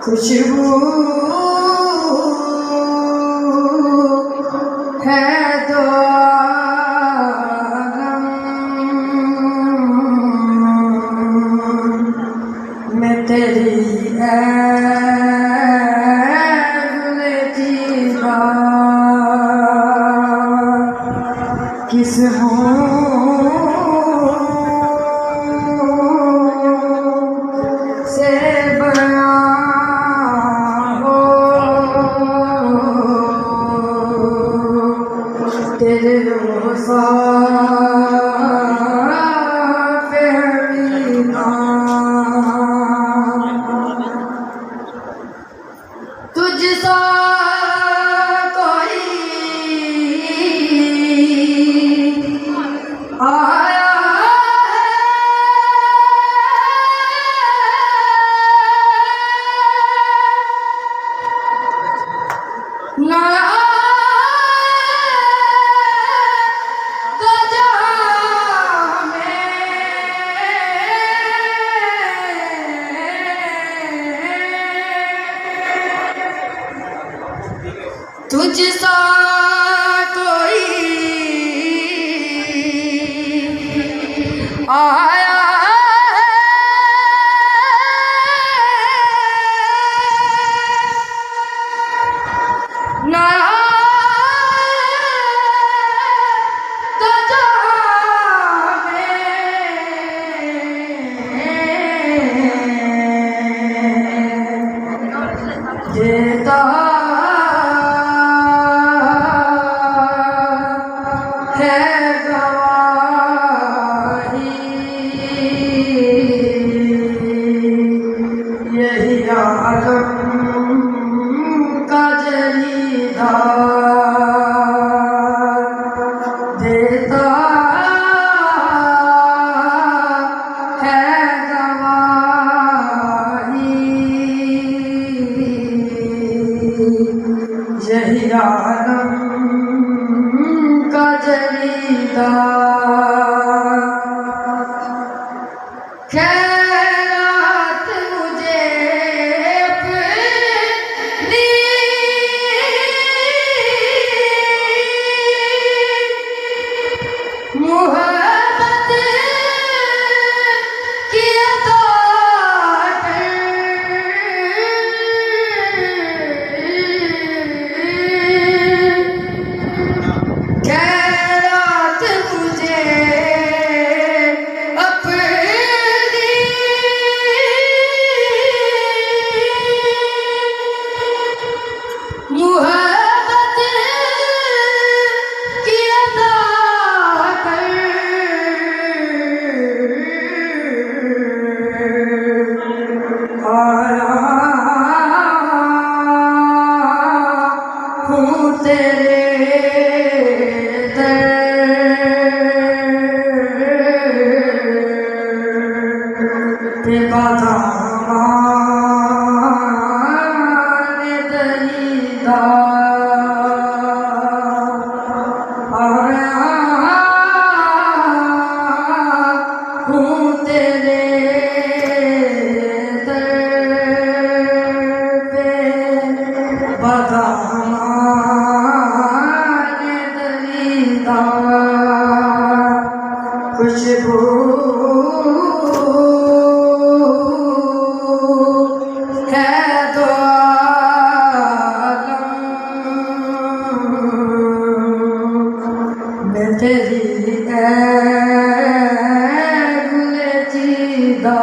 खुशबू है दो आलम में तेरी किस से बयां हो तेरे पे हमीदा तुझसा आया ना तो तुझसा कोई आया ना तो देता है यही आलम का जरीदा देता है गवाही यही आलम का जरीदा मोहब्बत की अता खैरात मुझे अपनी मोहब्बत की अता तेरे पे बाधा माने दरीदा आया हूँ तेरे पे बाधा खुशबू है दो आलम में तेरी गुलचीदा।